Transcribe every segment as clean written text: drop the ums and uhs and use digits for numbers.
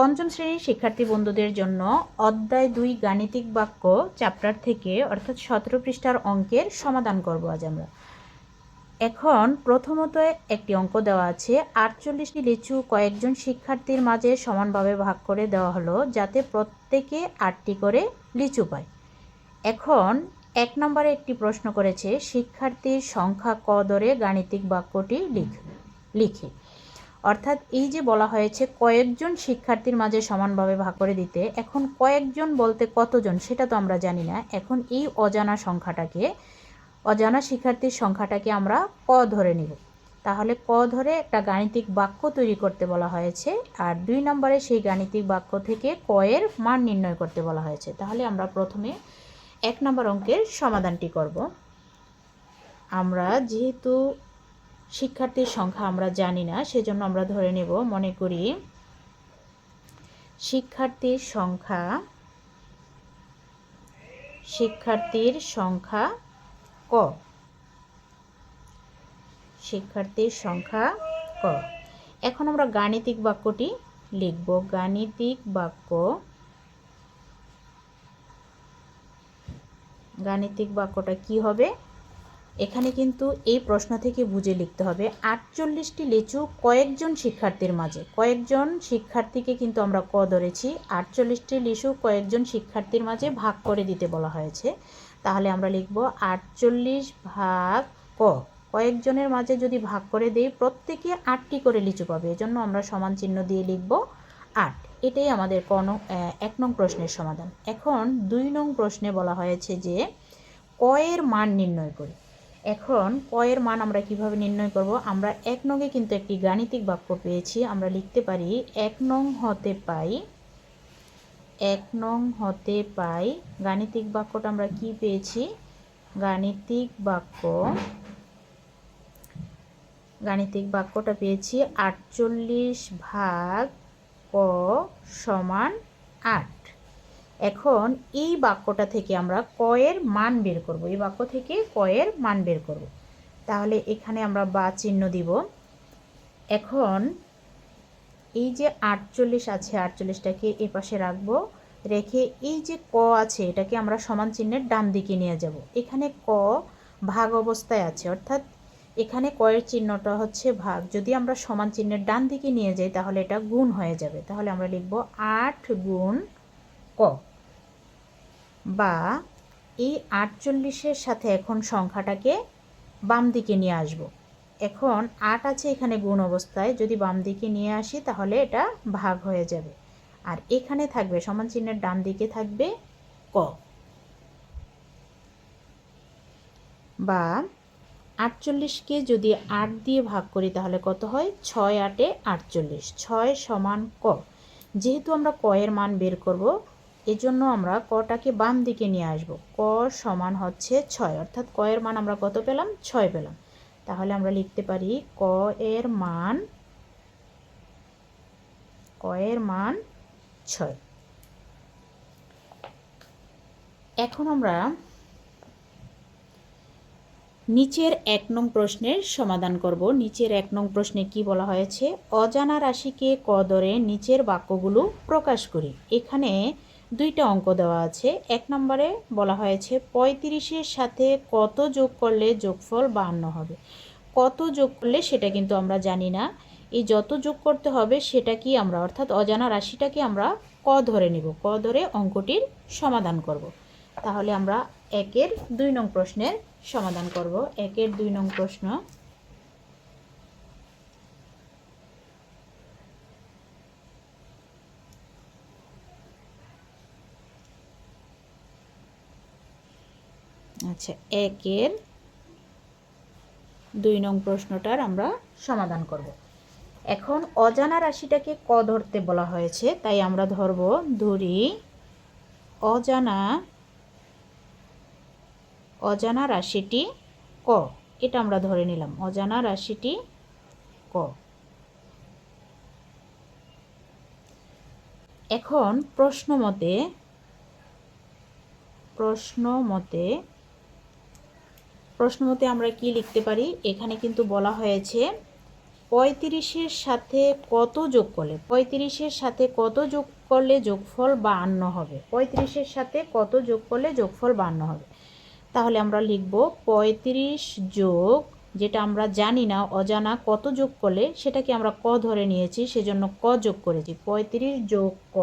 পঞ্চম শ্রেণীর শিক্ষার্থী বন্ধুদের জন্য অধ্যায় ২ গাণিতিক বাক্য চ্যাপ্টার থেকে অর্থাৎ ১৭ পৃষ্ঠার অঙ্কের সমাধান করব আজ আমরা। এখন প্রথমত একটি অঙ্ক দেওয়া আছে, ৪৮টি লিচু কয়েকজন শিক্ষার্থীর মাঝে সমানভাবে ভাগ করে দেওয়া হলো যাতে প্রত্যেকে ৮টি করে লিচু পায়। এখন ১ নম্বরে একটি প্রশ্ন করেছে, শিক্ষার্থীর সংখ্যা ক ধরে গাণিতিক বাক্যটি লিখে। অর্থাৎ এই যে বলা হয়েছে কয়েকজন শিক্ষার্থীর মাঝে সমানভাবে ভাগ করে দিতে, এখন কয়েকজন বলতে কতজন সেটা তো আমরা জানি না। এখন এই অজানা শিক্ষার্থীর সংখ্যাটাকে আমরা ক ধরে নিব। তাহলে ক ধরে একটা গাণিতিক বাক্য তৈরি করতে বলা হয়েছে, আর ২ নম্বরে সেই গাণিতিক বাক্য থেকে ক এর মান নির্ণয় করতে বলা হয়েছে। তাহলে আমরা প্রথমে ১ নম্বর অঙ্কের সমাধানটি করব। আমরা যেহেতু শিক্ষার্থীর সংখ্যা আমরা জানি না, সেজন্য আমরা ধরে নেব, মনে করি শিক্ষার্থীর সংখ্যা ক। শিক্ষার্থীর সংখ্যা ক। এখন আমরা গাণিতিক বাক্যটি লিখব। গাণিতিক বাক্যটা কি হবে? এখানে কিন্তু এই প্রশ্ন থেকে বুঝে লিখতে হবে ৪৮টি লিচু কয়েকজন শিক্ষার্থীর মাঝে। কয়েকজন শিক্ষার্থীকে কিন্তু আমরা ক ধরেছি, ৪৮টি লিচু কয়েকজন শিক্ষার্থীর মাঝে ভাগ করে দিতে বলা হয়েছে। তাহলে আমরা লিখব ৪৮ ভাগ ক। কয়েকজনের মাঝে যদি ভাগ করে দিই প্রত্যেকে ৮টি করে লিচু পাবে, এজন্য আমরা সমান চিহ্ন দিয়ে লিখব ৮। এটাই আমাদের ১ নং প্রশ্নের সমাধান। এখন ২ নং প্রশ্নে বলা হয়েছে যে ক এর মান নির্ণয় করি। এখন ক এর মান আমরা কিভাবে নির্ণয় করব? আমরা ১ নংয়ে কিন্তু একটি গাণিতিক বাক্য পেয়েছি। আমরা লিখতে পারি ১ নং হতে পাই গাণিতিক বাক্যটা আমরা কি পেয়েছি? গাণিতিক বাক্যটা পেয়েছি ৪৮ ভাগ ক সমান ৮। এখন এই বাক্যটা থেকে আমরা ক এর মান বের করব। এই বাক্য থেকে ক এর মান বের করব। তাহলে এখানে আমরা বা চিহ্ন দিব। এখন এই যে ৪৮ আছে, ৪৮টাকে এ পাশে রাখবো, রেখে এই যে ক আছে এটাকে আমরা সমান চিহ্নের ডান দিকে নিয়ে যাব। এখানে ক ভাগ অবস্থায় আছে, অর্থাৎ এখানে ক এর চিহ্নটা হচ্ছে ভাগ। যদি আমরা সমান চিহ্নের ডান দিকে নিয়ে যাই তাহলে এটা গুণ হয়ে যাবে। তাহলে আমরা লিখব ৮ গুণ ক, বা এই ৪৮-এর সাথে এখন সংখ্যাটাকে বাম দিকে নিয়ে আসব। এখন ৮ আছে এখানে গুণ অবস্থায়, যদি বাম দিকে নিয়ে আসি তাহলে এটা ভাগ হয়ে যাবে। আর এখানে থাকবে সমান চিহ্নের ডান দিকে থাকবে ক, বা ৪৮কে যদি ৮ দিয়ে ভাগ করি তাহলে কত হয়? ৬ ৮ ৪৮, ৬ সমান ক। যেহেতু আমরা ক এর মান বের করব, এজন্য আমরা কটাকে বাম দিকে নিয়ে আসব। ক সমান হচ্ছে ৬, অর্থাৎ ক এর মান আমরা কত পেলাম? ৬ পেলাম। তাহলে আমরা লিখতে পারি ক এর মান ৬। এখন আমরা নিচের ১ নং প্রশ্নের সমাধান করব। নিচের ১ নং প্রশ্নে কি বলা হয়েছে? অজানা রাশিকে ক ধরে নিচের বাক্যগুলো প্রকাশ করি। এখানে ২টা অঙ্ক দেওয়া আছে। ১ নম্বরে বলা হয়েছে ৩৫-এর সাথে কত যোগ করলে যোগফল ৫২ হবে। কত যোগ করলে সেটা কিন্তু আমরা জানি না। এই যত যোগ করতে হবে সেটা কি আমরা, অর্থাৎ অজানা রাশিটাকে আমরা ক ধরে নিব। ক ধরে অঙ্কটির সমাধান করব। তাহলে আমরা ১-এর ২ নং প্রশ্নের সমাধান করব। ১-এর ২ নং প্রশ্ন। আচ্ছা, ১-এর ২ নং প্রশ্নটার আমরা সমাধান করব। এখন অজানা রাশিটাকে ক ধরতে বলা হয়েছে, তাই আমরা ধরি অজানা রাশিটি ক। এটা আমরা ধরে নিলাম, অজানা রাশিটি ক। এখন প্রশ্ন মতে আমরা কি লিখতে পারি? এখানে কিন্তু বলা হয়েছে 35-এর সাথে কত যোগ করলে 35-এর সাথে কত যোগ করলে যোগফল 52 হবে। 35-এর সাথে কত যোগ করলে যোগফল 52 হবে। তাহলে আমরা লিখব 35 যোগ, যেটা আমরা জানি না অজানা, কত যোগ করলে, সেটাকে আমরা ক ধরে নিয়েছি, সেজন্য ক যোগ করেছি। 35 যোগ ক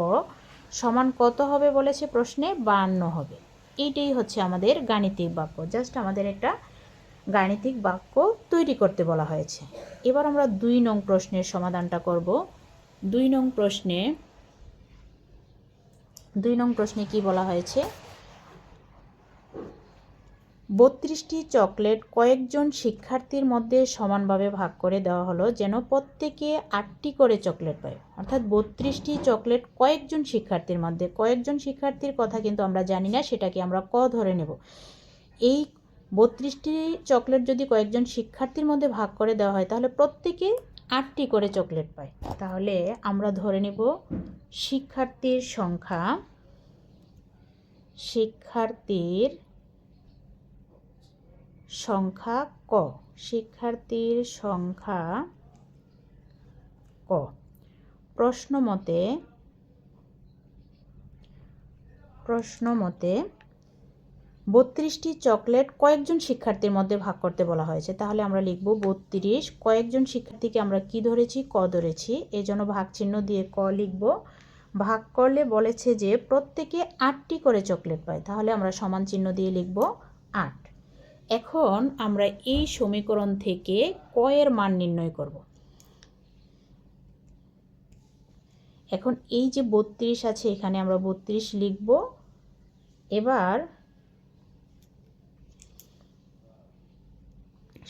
সমান কত হবে বলেছে প্রশ্নে? 52 হবে। এইটাই হচ্ছে আমাদের গাণিতিক বাক্য। জাস্ট আমাদের একটা গাণিতিক বাক্য তৈরি করতে বলা হয়েছে। এবার আমরা 2 নং প্রশ্নের সমাধানটা করব। 2 নং প্রশ্নে কি বলা হয়েছে? 32টি চকলেট কয়েকজন শিক্ষার্থীর মধ্যে সমানভাবে ভাগ করে দেওয়া হলো, যেন প্রত্যেকে 8টি করে চকলেট পায়। অর্থাৎ 32টি চকলেট কয়েকজন শিক্ষার্থীর মধ্যে, কয়েকজন শিক্ষার্থীর কথা কিন্তু আমরা জানি না, সেটাকে আমরা ক ধরে নেব। এই 32টি চকলেট যদি কয়েকজন শিক্ষার্থীর মধ্যে ভাগ করে দেওয়া হয়, তাহলে প্রত্যেকে 8টি করে চকলেট পায়। তাহলে আমরা ধরে নেব শিক্ষার্থীর সংখ্যা ক। শিক্ষার্থীর সংখ্যা ক। প্রশ্ন মতে 32টি চকলেট কয়েকজন শিক্ষার্থীর মধ্যে ভাগ করতে বলা হয়েছে। তাহলে আমরা লিখব 32 কয়েকজন শিক্ষার্থীকে আমরা কি ধরেছি? ক ধরেছি, এই জন্য ভাগ চিহ্ন দিয়ে ক লিখব। ভাগ করলে বলেছে যে প্রত্যেকে 8টি করে চকলেট পায়, তাহলে আমরা সমান চিহ্ন দিয়ে লিখব 8। এখন আমরা এই সমীকরণ থেকে ক এর মান নির্ণয় করব। এখন এই যে 32 আছে, এখানে আমরা 32 লিখব। এবার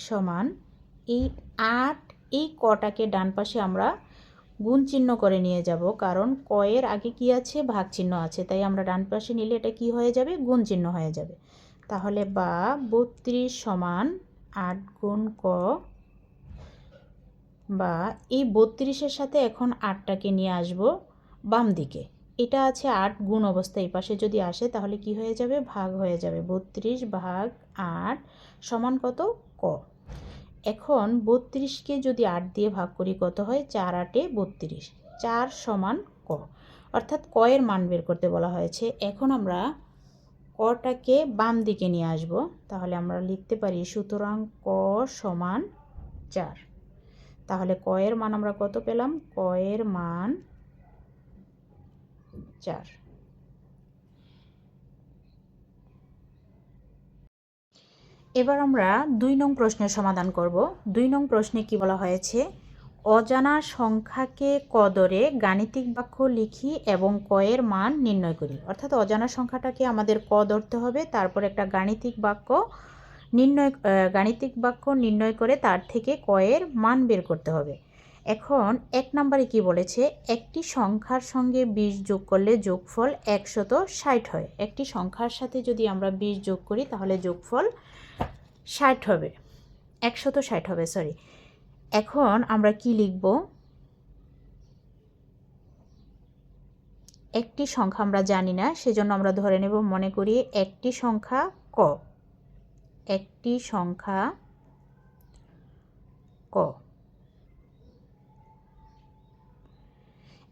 সমান এই 8, এই কটাকে ডান পাশে আমরা গুণ চিহ্ন করে নিয়ে যাব, কারণ ক এর আগে কি আছে? ভাগ চিহ্ন আছে, তাই আমরা ডান পাশে নিলে এটা কি হয়ে যাবে? গুণ চিহ্ন হয়ে যাবে। তাহলে বা 32 সমান 8 গুণ ক, বা এই 32-এর সাথে এখন 8টাকে নিয়ে আসব বাম দিকে। এটা আছে 8 গুণ অবস্থায়, এই পাশে যদি আসে তাহলে কি হয়ে যাবে? ভাগ হয়ে যাবে। 32 ভাগ 8 সমান কত? ক। এখন 32কে যদি 8 দিয়ে ভাগ করি কত হয়? 4 8 32, 4 সমান ক। অর্থাৎ ক এর মান বের করতে বলা হয়েছে। এখন আমরা কটাকে বাম দিকে নিয়ে আসব। তাহলে আমরা লিখতে পারি সুতরাং ক সমান 4। তাহলে ক এর মান আমরা কত পেলাম? ক এর মান 4। এবার আমরা 2 নং প্রশ্নের সমাধান করব। 2 নং প্রশ্নে কি বলা হয়েছে? অজানা সংখ্যাকে ক ধরে গাণিতিক বাক্য লিখি এবং ক এর মান নির্ণয় করি। অর্থাৎ অজানা সংখ্যাটাকে আমাদের ক ধরতে হবে, তারপর একটা গাণিতিক বাক্য নির্ণয় করে তার থেকে ক এর মান বের করতে হবে। এখন 1 নম্বরে কি বলেছে? একটি সংখ্যার সঙ্গে 20 যোগ করলে যোগফল 160 হয়। একটি সংখ্যার সাথে যদি আমরা 20 যোগ করি তাহলে যোগফল 60 হবে, 160 হবে, সরি। এখন আমরা কি লিখব? একটি সংখ্যা আমরা জানি না, সেজন্য আমরা ধরে নেব, মনে করি একটি সংখ্যা ক। একটি সংখ্যা ক।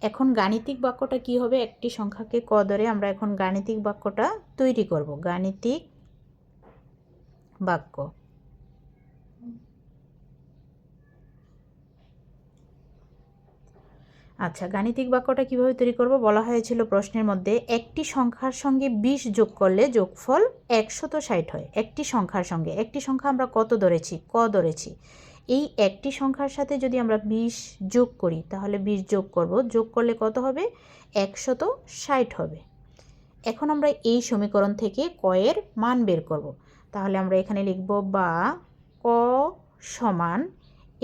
এখন গাণিতিক বাক্যটা কি হবে? একটি সংখ্যাকে ক ধরে আমরা এখন গাণিতিক বাক্যটা তৈরি করব। গাণিতিক বাক্য। আচ্ছা, গাণিতিক বাক্যটা কিভাবে তৈরি করব? বলা হয়েছিল প্রশ্নের মধ্যে একটি সংখ্যার সঙ্গে 20 যোগ করলে যোগফল 160 হয়। একটি সংখ্যার সঙ্গে, একটি সংখ্যা আমরা কত ধরেছি? ক ধরেছি। এই একটি সংখ্যার সাথে যদি আমরা 20 যোগ করি তাহলে 20 যোগ করব, যোগ করলে কত হবে? 160 হবে। এখন আমরা এই সমীকরণ থেকে ক এর মান বের করব। তাহলে আমরা এখানে লিখব বা ক সমান,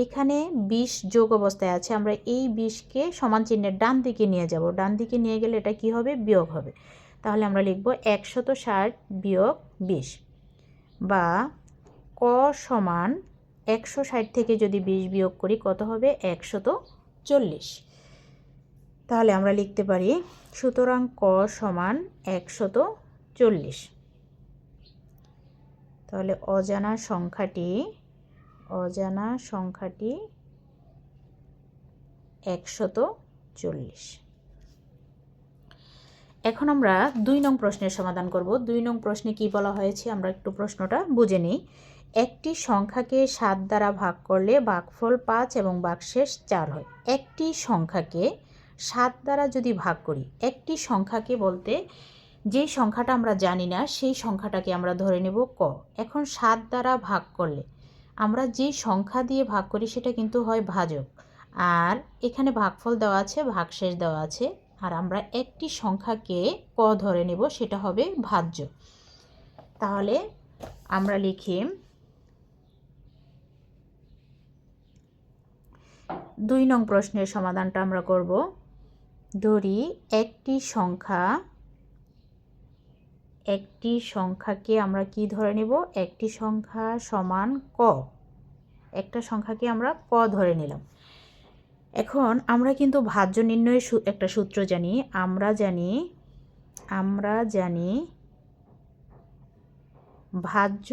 এখানে 20 যোগ অবস্থায় আছে, আমরা এই 20কে সমান চিহ্নের ডান দিকে নিয়ে যাব। ডান দিকে নিয়ে গেলে এটা কি হবে? বিয়োগ হবে। তাহলে আমরা লিখব 160 বিয়োগ 20, বা ক সমান 160 থেকে যদি 20 বিয়োগ করি কত হবে? 140। তাহলে আমরা লিখতে পারি সুতরাং ক সমান 140। তাহলে অজানা সংখ্যাটি 140। এখন আমরা 2 নং প্রশ্নের সমাধান করব। 2 নং প্রশ্নে কি বলা হয়েছে আমরা একটু প্রশ্নটা বুঝে নিই। একটি সংখ্যাকে 7 দ্বারা ভাগ করলে ভাগফল 5 এবং ভাগশেষ 4 হয়। একটি সংখ্যাকে 7 দ্বারা যদি ভাগ করি, একটি সংখ্যাকে বলতে যেই সংখ্যাটা আমরা জানি না সেই সংখ্যাটাকে আমরা ধরে নেব ক। এখন 7 দ্বারা ভাগ করলে আমরা যেই সংখ্যা দিয়ে ভাগ করি সেটা কিন্তু হয় ভাজক, আর এখানে ভাগফল দেওয়া আছে, ভাগশেষ দেওয়া আছে, আর আমরা একটি সংখ্যাকে ক ধরে নেব, সেটা হবে ভাজ্য। তাহলে আমরা লিখি 2 নং প্রশ্নের সমাধানটা আমরা করব। ধরি একটি সংখ্যাকে আমরা কি ধরে নেব, একটি সংখ্যা সমান ক, একটা সংখ্যাকে আমরা ক ধরে নিলাম। এখন আমরা কিন্তু ভাজ্য নির্ণয়ের একটা সূত্র জানি। আমরা জানি ভাজ্য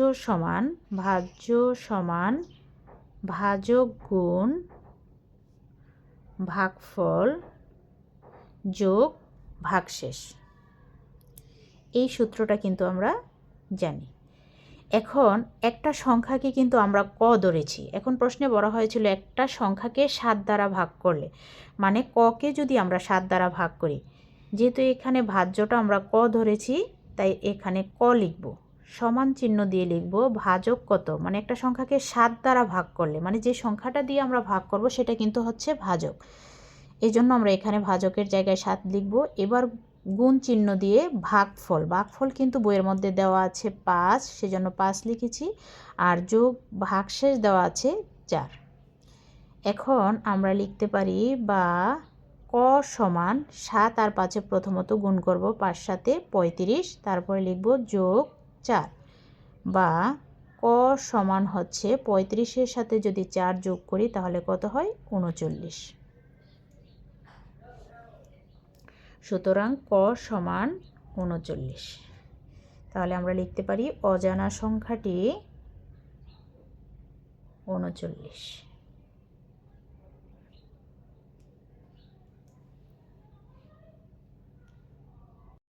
সমান ভাজক গুণ ভাগফল যোগ ভাগশেষ। এই সূত্রটা কিন্তু আমরা জানি। এখন একটা সংখ্যাকে কিন্তু আমরা ক ধরেছি। এখন প্রশ্নে বলা হয়েছিল একটা সংখ্যাকে 7 দ্বারা ভাগ করলে, মানে ককে যদি আমরা 7 দ্বারা ভাগ করি, যেহেতু এখানে ভাজ্যটা আমরা ক ধরেছি তাই এখানে ক লিখব, সমান চিহ্ন দিয়ে লিখব ভাজক কত, মানে একটা সংখ্যাকে 7 দ্বারা ভাগ করলে মানে যে সংখ্যাটা দিয়ে আমরা ভাগ করব সেটা কিন্তু হচ্ছে ভাজক। এই জন্য আমরা এখানে ভাজকের জায়গায় 7 লিখব। এবার গুণ চিহ্ন দিয়ে ভাগফল কিন্তু বইয়ের মধ্যে দেওয়া আছে 5, সেজন্য 5 লিখেছি, আর যোগ ভাগশেষ দেওয়া আছে 4। এখন আমরা লিখতে পারি বা ক সমান 7 আর 5 প্রথমত গুণ করব, 5 7 35, তারপরে লিখব যোগ 4, বা ক সমান হচ্ছে 35-এর সাথে যদি 4 যোগ করি তাহলে কত হয় 39। সুতরাং ক সমান 39। তাহলে আমরা লিখতে পারি অজানা সংখ্যাটি 39।